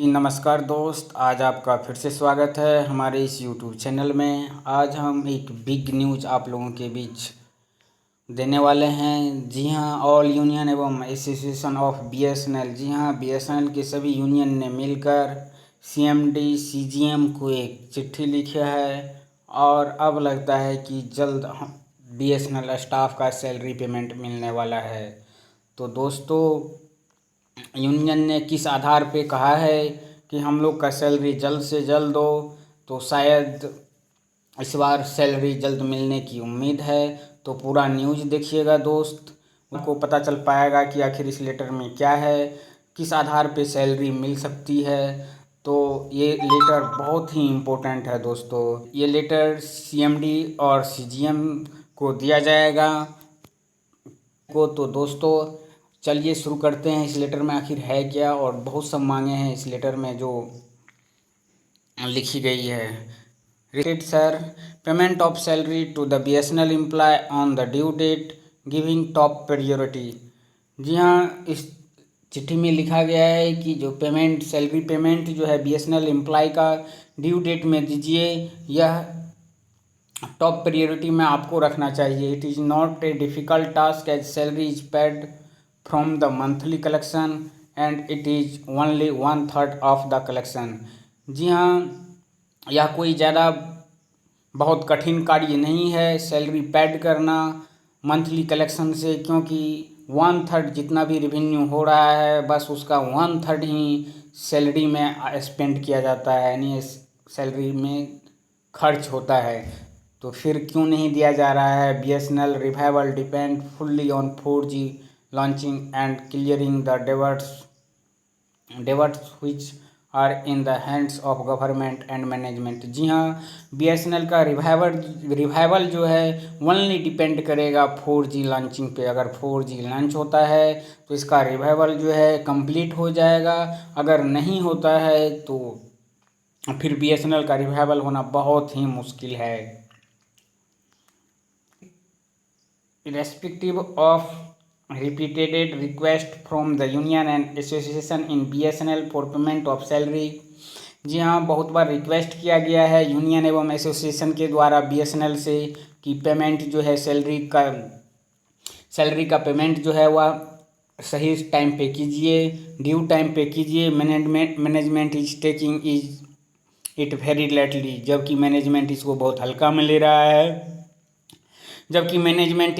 नमस्कार दोस्त, आज आपका फिर से स्वागत है हमारे इस यूट्यूब चैनल में। आज हम एक बिग न्यूज़ आप लोगों के बीच देने वाले हैं। जी हां, ऑल यूनियन एवं एसोसिएशन ऑफ बीएसएनएल, जी हां, बीएसएनएल के सभी यूनियन ने मिलकर सीएमडी सीजीएम को एक चिट्ठी लिखा है और अब लगता है कि जल्द बीएसएनएल स्टाफ का सैलरी पेमेंट मिलने वाला है। तो दोस्तों, यूनियन ने किस आधार पे कहा है कि हम लोग का सैलरी जल्द से जल्द दो, तो शायद इस बार सैलरी जल्द मिलने की उम्मीद है। तो पूरा न्यूज़ देखिएगा दोस्त, उनको पता चल पाएगा कि आखिर इस लेटर में क्या है, किस आधार पे सैलरी मिल सकती है। तो ये लेटर बहुत ही इम्पोर्टेंट है दोस्तों। ये लेटर सीएमडी और सीजीएम को दिया जाएगा तो दोस्तों चलिए शुरू करते हैं। इस लेटर में आखिर है क्या, और बहुत सब मांगे हैं इस लेटर में जो लिखी गई है। Related sir, payment of salary to the BSNL employ on the due date giving top priority. जी हाँ, इस चिट्ठी में लिखा गया है कि जो पेमेंट, सैलरी पेमेंट जो है बीएसएनएल एम्प्लॉय का ड्यू डेट में दीजिए, यह टॉप प्रायोरिटी में आपको रखना चाहिए। It is not a difficult task as salary is paid from the monthly collection and it is only 1/3 of the collection. जी हाँ, यह कोई ज़्यादा बहुत कठिन कार्य नहीं है सैलरी पैड करना मंथली कलेक्शन से, क्योंकि 1/3 जितना भी रेवेन्यू हो रहा है बस उसका 1/3 ही सैलरी में स्पेंड किया जाता है, यानी सैलरी में खर्च होता है। तो फिर क्यों नहीं दिया जा रहा है। BSNL revival depend fully on 4G launching and clearing the debts which are in the hands of government and management. जी हाँ, बीएसएनएल का रिवाइवल जो है ओनली डिपेंड करेगा 4G लॉन्चिंग पे। अगर 4G लॉन्च होता है तो इसका रिवाइवल जो है कंप्लीट हो जाएगा, अगर नहीं होता है तो फिर बीएसएनएल का रिवाइवल होना बहुत ही मुश्किल है। Irrespective of repeated request from the union and association in BSNL for payment of salary। जी हाँ, बहुत बार रिक्वेस्ट किया गया है यूनियन एवं एसोसिएशन के द्वारा बीएसएनएल से कि पेमेंट जो है सैलरी का पेमेंट जो है वह सही टाइम पे कीजिए, ड्यू टाइम पे कीजिए। Management is taking it very lately, जबकि मैनेजमेंट इसको बहुत हल्का में ले रहा है। मैनेजमेंट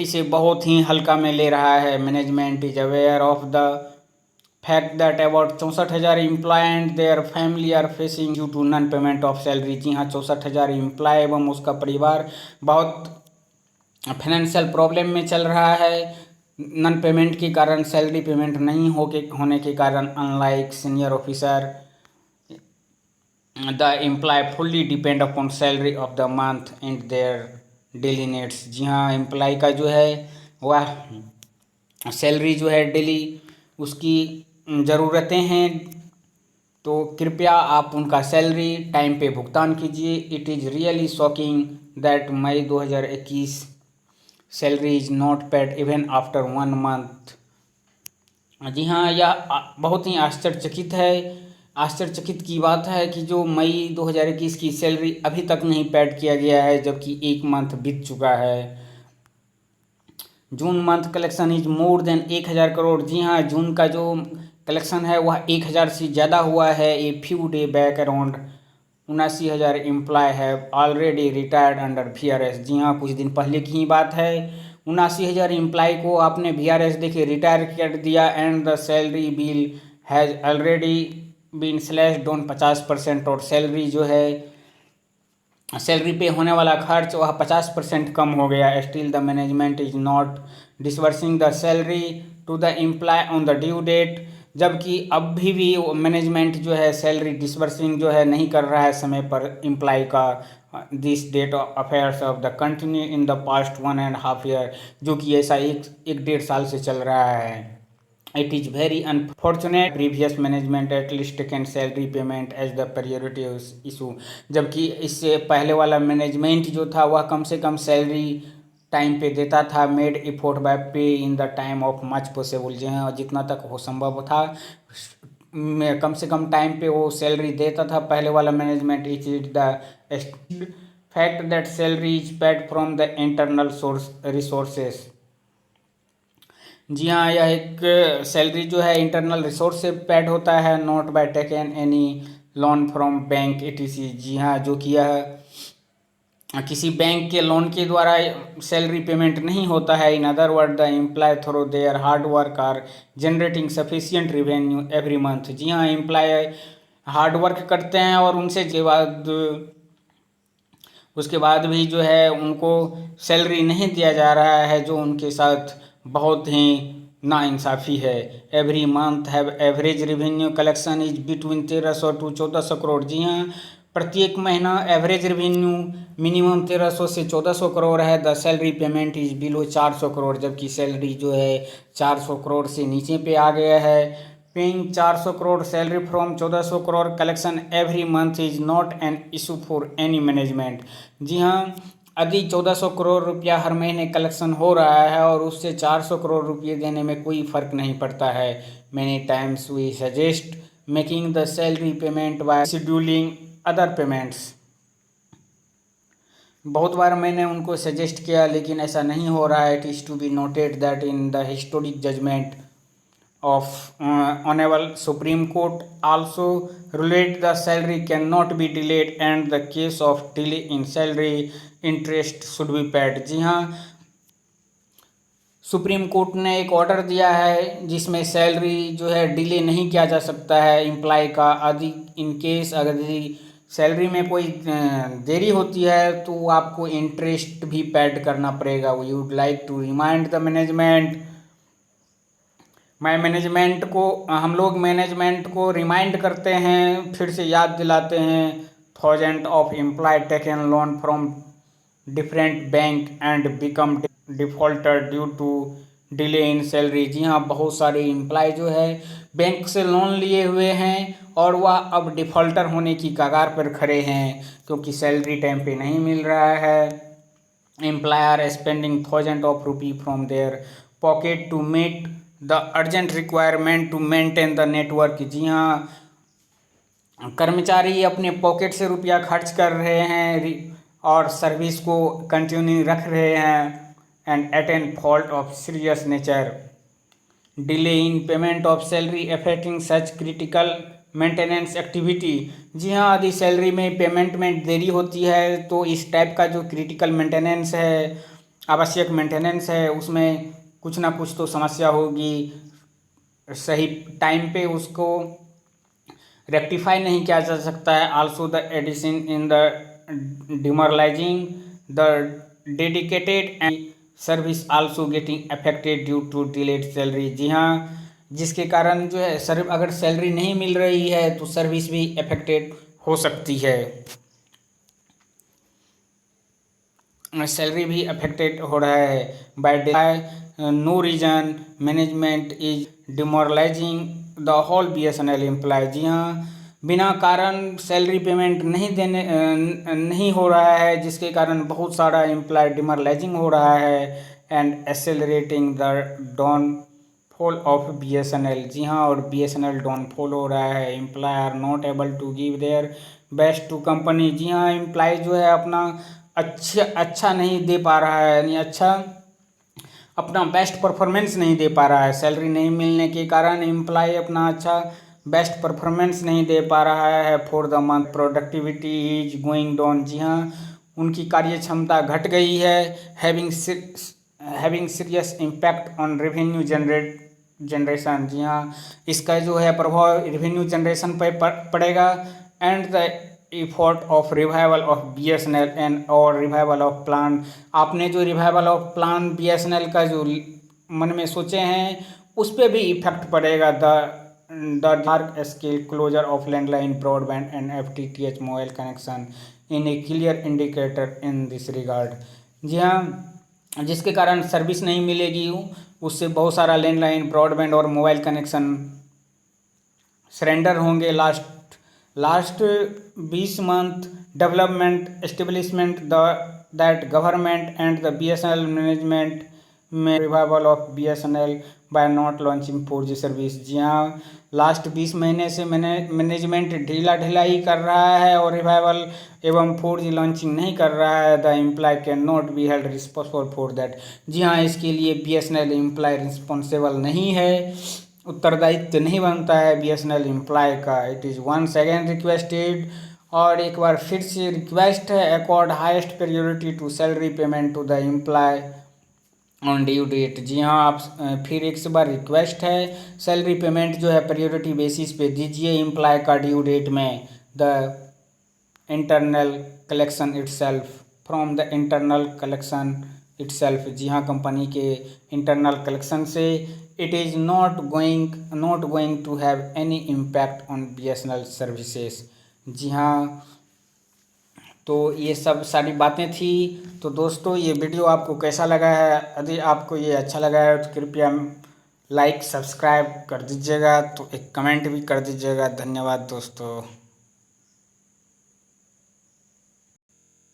ले रहा है। Management is aware of the fact that about 64,000 employ and their family are facing due to non payment of salary. जी हाँ, 64,000 एम्प्लॉय एवं उसका परिवार बहुत फाइनेंशियल प्रॉब्लम में चल रहा है नॉन पेमेंट के कारण, सैलरी पेमेंट नहीं होने के कारण। Unlike senior officer, the employ fully depend upon salary of the month and their daily needs. जी हाँ, एम्प्लॉय का जो है वह सैलरी जो है डेली उसकी ज़रूरतें हैं, तो कृपया आप उनका सैलरी टाइम पे भुगतान कीजिए। It is really shocking that May 2021 salary is not paid even after 1 month. जी हाँ, यह बहुत ही आश्चर्यचकित की बात है कि जो मई 2021 की सैलरी अभी तक नहीं पेड किया गया है, जबकि 1 मंथ बीत चुका है। June month collection is more than 1,000 crore. जी हाँ, जून का जो कलेक्शन है वह 1,000 से ज़्यादा हुआ है। A few day back around 79,000 employ है ऑलरेडी रिटायर्ड अंडर VRS। जी हाँ, कुछ दिन पहले की ही बात है। 79,000 एम्प्लॉय को आपने VRS देखिए रिटायर कर दिया and the salary bill has already been slashed down 50%। और सैलरी जो है, सैलरी पे होने वाला खर्च वह 50% कम हो गया। Still the management is not disbursing the salary to the employ on the due date, जबकि अभी भी मैनेजमेंट जो है सैलरी डिसबर्सिंग जो है नहीं कर रहा है समय पर एम्प्लॉय का। This date affairs of the continue in the past 1.5 year, जो कि ऐसा एक डेढ़ साल से चल रहा है। It is very unfortunate previous management at least taken salary payment as the priority issue। जबकि इससे पहले वाला मैनेजमेंट जो था वह कम से कम सैलरी टाइम पे देता था। मेड इफोर्ट बाय पे in the time of much possible. जो है जितना तक हो संभव था कम से कम टाइम पे वो सैलरी देता था पहले वाला management. It is the fact that salary is paid from the internal source resources. जी हाँ, यह एक सैलरी जो है इंटरनल रिसोर्स से पेड होता है, not by taken any loan from bank etc. जी हाँ, जो कि यह किसी बैंक के लोन के द्वारा सैलरी पेमेंट नहीं होता है। In other word the employ through their hard work are generating sufficient revenue every month. जी हाँ, एम्प्लॉय हार्ड वर्क करते हैं और उनसे उसके बाद भी जो है उनको सैलरी नहीं दिया जा रहा है, जो उनके साथ बहुत ही नाइंसाफ़ी है। Every month have average revenue collection is between 1300 to 1400 crore. जी हाँ, प्रत्येक महीना एवरेज रेवेन्यू मिनिमम 1300 से 1400 करोड़ है। The salary payment is below 400 crore, जबकि सैलरी जो है 400 करोड़ से नीचे पे आ गया है। Paying 400 crore salary from 1400 crore collection every month is not an issue for any management. जी हाँ, यदि 1400 करोड़ रुपया हर महीने कलेक्शन हो रहा है और उससे 400 करोड़ रुपये देने में कोई फ़र्क नहीं पड़ता है। Many times we suggest making the salary payment by scheduling other payments. बहुत बार मैंने उनको सजेस्ट किया, लेकिन ऐसा नहीं हो रहा है। It is to be noted that in the historic judgement of honorable Supreme Court also ruled the salary cannot be delayed and the case of delay in salary interest should be paid। जी हाँ, supreme court ने एक order दिया है जिसमें salary जो है delay नहीं किया जा सकता है एम्प्लॉय का। यदि इन केस अगर सैलरी में कोई देरी होती है तो आपको इंटरेस्ट भी पेड करना पड़ेगा। We would like to remind the management हम लोग मैनेजमेंट को रिमाइंड करते हैं, फिर से याद दिलाते हैं। Thousand of employ taken loan from different bank and become defaulter due to delay in salary. जी हाँ, बहुत सारे एम्प्लॉय जो है बैंक से लोन लिए हुए हैं और वह अब डिफॉल्टर होने की कगार पर खड़े हैं क्योंकि सैलरी टाइम पे नहीं मिल रहा है। Employ are spending thousand of rupee from their pocket to meet the urgent requirement to maintain the network. जी हाँ, कर्मचारी अपने पॉकेट से रुपया खर्च कर रहे हैं और सर्विस को कंटिन्यू रख रहे हैं। And at an fault of serious nature delay in payment of salary affecting such critical maintenance activity. जी हाँ, यदि सैलरी में पेमेंट में देरी होती है तो इस टाइप का जो क्रिटिकल मेंटेनेंस है, आवश्यक मेंटेनेंस है, उसमें कुछ ना कुछ तो समस्या होगी। सही टाइम पे उसको रेक्टिफाई नहीं किया जा सकता है। Also the addition in the demoralising the dedicated and service also getting affected due to delayed salary. जी हाँ, जिसके कारण जो है अगर सैलरी नहीं मिल रही है तो सर्विस भी अफेक्टेड हो सकती है, सैलरी भी अफेक्टेड हो रहा है। By no reason management is demoralising the whole BSNL employ. जी हाँ, बिना कारण सैलरी पेमेंट नहीं हो रहा है, जिसके कारण बहुत सारा एम्प्लॉय डिमोरलाइजिंग हो रहा है and accelerating the downfall of BSNL। जी हाँ, और BSNL डाउनफॉल हो रहा है। Employ are not able to give their best to company. जी हाँ, एम्प्लॉय जो है अपना अच्छा नहीं दे पा रहा है, यानी अपना बेस्ट परफॉर्मेंस नहीं दे पा रहा है। सैलरी नहीं मिलने के कारण एम्प्लॉय अपना अच्छा बेस्ट परफॉर्मेंस नहीं दे पा रहा है। For the month productivity is going down. जी हाँ, उनकी कार्य क्षमता घट गई है। Having serious impact on revenue generation. जी हाँ, इसका जो है प्रभाव रेवेन्यू जनरेशन पर पड़ेगा। And the effort of revival of BSNL and और रिवाइवल ऑफ प्लान। आपने जो रिवाइवल ऑफ प्लान BSNL का जो मन में सोचे हैं उस पर भी इफेक्ट पड़ेगा। The dark scale closure of landline broadband and FTTH mobile connection in a clear indicator in this regard. जी हाँ, जिसके कारण सर्विस नहीं मिलेगी, उससे बहुत सारा लैंडलाइन ब्रॉडबैंड और मोबाइल कनेक्शन सरेंडर होंगे। Last 20 month development establishment that government and the BSNL management में revival of BSNL by not launching 4G service. जी हाँ, लास्ट 20 महीने से मैनेजमेंट ढीला ही कर रहा है और रिवाइवल एवं 4G लॉन्चिंग नहीं कर रहा है। The employ can not be held responsible for that. जी हाँ, इसके लिए BSNL एम्प्लॉय रिस्पॉन्सिबल नहीं है, उत्तरदायित्व नहीं बनता है BSNL एम्प्लॉय का। It is once again requested, और एक बार फिर से रिक्वेस्ट है, accord highest priority to salary payment to the employ on due date. जी हाँ, आप फिर एक बार रिक्वेस्ट है, सैलरी पेमेंट जो है प्रायोरिटी बेसिस पे दीजिए एम्प्लॉय का ड्यू डेट में। The internal collection itself, from the internal collection itself. जी हाँ, कंपनी के इंटरनल कलेक्शन से। It is not going to have any impact on BSNL services. जी हाँ, तो ये सब सारी बातें थी। तो दोस्तों, ये वीडियो आपको कैसा लगा है? यदि आपको ये अच्छा लगा है तो कृपया लाइक सब्सक्राइब कर दीजिएगा, तो एक कमेंट भी कर दीजिएगा। धन्यवाद दोस्तों।